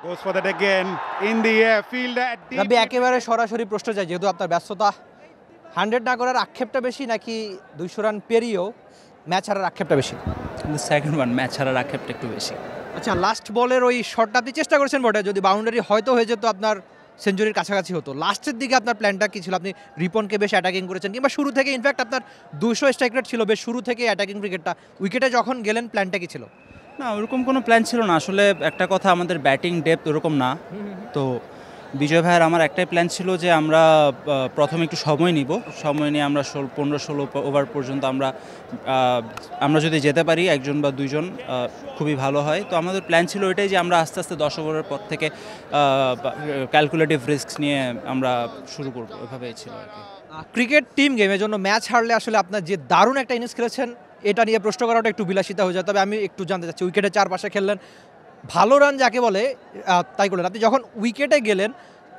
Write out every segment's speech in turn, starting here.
Goes for that again in the air, fielder at deep. রাব্বি একেবারে সরাসরি প্রশ্ন যায়, যেহেতু আপনার ব্যস্ততা, 100 না করার আক্ষেপটা বেশি নাকি 200 রান পেরিয়েও ম্যাচ হারার আক্ষেপটা বেশি? সেকেন্ড ওয়ান, ম্যাচ হারার আক্ষেপটা একটু বেশি। আচ্ছা, লাস্ট বলের ওই শটটা আপনি চেষ্টা করেছেন বটে, যদি বাউন্ডারি হয়তো হয়ে যেত আপনার সেঞ্চুরির কাছাকাছি হতো। লাস্টের দিকে আপনার প্ল্যানটা কী ছিল? আপনি রিপনকে বেশ অ্যাটাকিং করেছেন, কিংবা শুরু থেকে ইনফ্যাক্ট আপনার 200 স্ট্রাইক রেট ছিল বেশ শুরু থেকে অ্যাটাকিং ক্রিকেটটা, উইকেটে যখন গেলেন প্ল্যানটা কী ছিল? না, ওরকম কোনো প্ল্যান ছিল না আসলে। একটা কথা, আমাদের ব্যাটিং ডেপথ ওরকম না। তো বিজয় ভাইয়ের আমার একটাই প্ল্যান ছিল যে আমরা প্রথমে একটু সময় নিব, সময় নিয়ে আমরা 15-16 ওভার পর্যন্ত আমরা যদি যেতে পারি একজন বা দুইজন খুবই ভালো হয়। তো আমাদের প্ল্যান ছিল এটাই যে আমরা আস্তে আস্তে 10 ওভারের পর থেকে ক্যালকুলেটিভ রিস্ক নিয়ে আমরা শুরু করব, এভাবেই ছিল আর কি। ক্রিকেট টিম গেমের জন্য ম্যাচ হারলে আসলে আপনার যে দারুণ একটা ইনিংস খেলেছেন, এটা নিয়ে প্রশ্ন করাটা একটু বিলাসিতা হয়ে যায়। তবে আমি একটু জানতে চাচ্ছি, উইকেটে চারপাশে খেললেন, ভালো রান যাকে বলে তাই করলেন। আপনি যখন উইকেটে গেলেন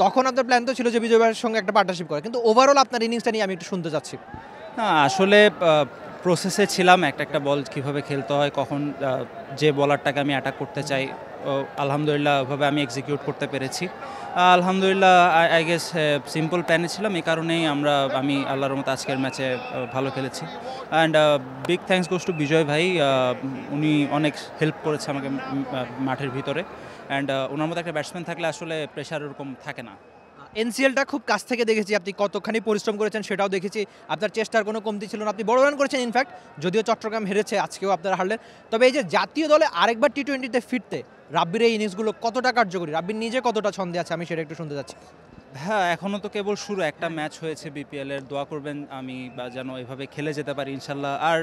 তখন আপনার প্ল্যান তো ছিল যে বিজয় ভাইয়ের সঙ্গে একটা পার্টনারশিপ করা, কিন্তু ওভারঅল আপনার ইনিংসটা নিয়ে আমি একটু শুনতে চাচ্ছি। না, আসলে প্রসেসে ছিলাম একটা বল কীভাবে খেলতে হয়, কখন যে বলারটাকে আমি অ্যাটাক করতে চাই, আলহামদুলিল্লাহ ওভাবে আমি এক্সিকিউট করতে পেরেছি। আলহামদুলিল্লাহ আই গেস সিম্পল প্ল্যানে ছিলাম, এই কারণেই আমি আল্লাহর মতো আজকের ম্যাচে ভালো খেলেছি। And big thanks goes to Bijoy ভাই, উনি অনেক হেল্প করেছে আমাকে মাঠের ভিতরে। অ্যান্ড ওনার মতো একটা ব্যাটসম্যান থাকলে আসলে প্রেশার ওরকম থাকে না। এনসিএলটা খুব কাছ থেকে দেখেছি, আপনি কতখানি পরিশ্রম করেছেন সেটাও দেখেছি, আপনার চেষ্টার কোনো কমতি ছিল না, আপনি বড় রান করেছেন। ইনফ্যাক্ট যদিও চট্টগ্রাম হেরেছে, আজকেও আপনারা হারলেন। তবে এই যে জাতীয় দলে আরেকবার টি-20তে ফিরতে রাব্বির এই ইনিংসগুলো কতটা কার্যকরী, রাব্বির নিজে কতটা ছন্দে আছে, আমি সেটা একটু শুনতে চাচ্ছি। হ্যাঁ, এখনও তো কেবল শুরু, একটা ম্যাচ হয়েছে বিপিএলের, দোয়া করবেন আমি যেন এভাবে খেলে যেতে পারি ইনশাল্লাহ। আর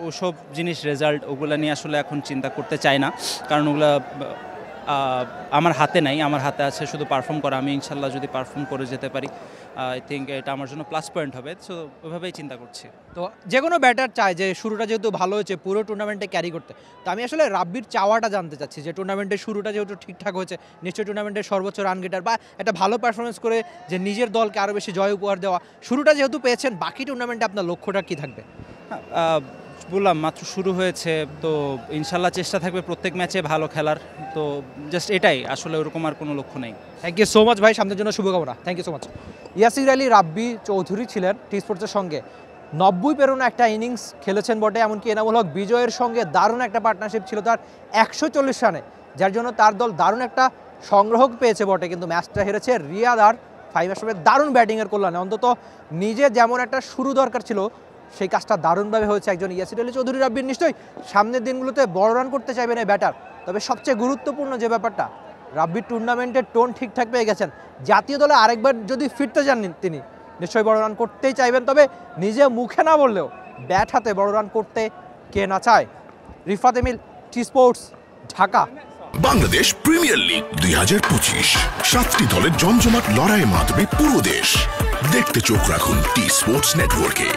ওসব জিনিস রেজাল্ট ওগুলা নিয়ে আসলে এখন চিন্তা করতে চাই না, কারণ ওগুলা আমার হাতে নাই। আমার হাতে আছে শুধু পারফর্ম করা। আমি ইনশাল্লাহ যদি পারফর্ম করে যেতে পারি, আই থিঙ্ক এটা আমার জন্য প্লাস পয়েন্ট হবে। সো ওইভাবেই চিন্তা করছি। তো যে কোনো ব্যাটার চায় যে শুরুটা যেহেতু ভালো হয়েছে পুরো টুর্নামেন্টে ক্যারি করতে, তো আমি আসলে রাব্বির চাওয়াটা জানতে চাচ্ছি যে টুর্নামেন্টের শুরুটা যেহেতু ঠিকঠাক হয়েছে, নিশ্চয়ই টুর্নামেন্টের সর্বোচ্চ রান গেটার বা একটা ভালো পারফরমেন্স করে যে নিজের দলকে আরও বেশি জয় উপহার দেওয়া, শুরুটা যেহেতু পেয়েছেন, বাকি টুর্নামেন্টে আপনার লক্ষ্যটা কী থাকবে? বললাম মাত্র শুরু হয়েছে, তো ইনশাল্লাহ চেষ্টা থাকবে প্রত্যেক ম্যাচে ভালো খেলার। তো জাস্ট এটাই, আসলে ওরকম আর কোনো লক্ষ্য নেই। থ্যাংক ইউ সো মাচ ভাই, সামনের জন্য শুভকামনা। Thank you so much. Yasir Ali Rabbi Chowdhury ছিলেন টি স্পোর্টসের সঙ্গে, 90 পেরোনো একটা ইনিংস খেলেছেন বটে। এমনকি এনামুল হক বিজয়ের সঙ্গে দারুণ একটা পার্টনারশিপ ছিল তার 140 রানে, যার জন্য তার দল দারুণ একটা সংগ্রহ পেয়েছে বটে। কিন্তু ম্যাচটা হেরেছে রিয়াদ আর ফাইভ আশরাফের দারুণ ব্যাটিংয়ের কল্যাণে। অন্তত নিজে যেমন একটা শুরু দরকার ছিল, সেই কাজটা দারুণভাবে হয়েছে একজন ইয়াসির আলী চৌধুরী রাব্বির। নিশ্চয়ই সামনের দিনগুলোতে বড় রান করতে চাইবেন এই ব্যাটার। তবে সবচেয়ে গুরুত্বপূর্ণ যে ব্যাপারটা, রাব্বির টুর্নামেন্টের টোন ঠিকঠাক পেয়ে গেছেন। জাতীয় দলে আরেকবার যদি ফিরতে যান তিনি, নিশ্চয়ই বড় রান করতেই চাইবেন। তবে নিজে মুখে না বললেও ব্যাট হাতে বড় রান করতে কে না চায়। Rifat Emil, T sports, Dhaka. Bangladesh premier league 2025, 7টি দলের জমজমাট লড়াইয়ে মাতবে পুরো দেশ। দেখতে চোখ রাখুন টি স্পোর্টস নেটওয়ার্কে।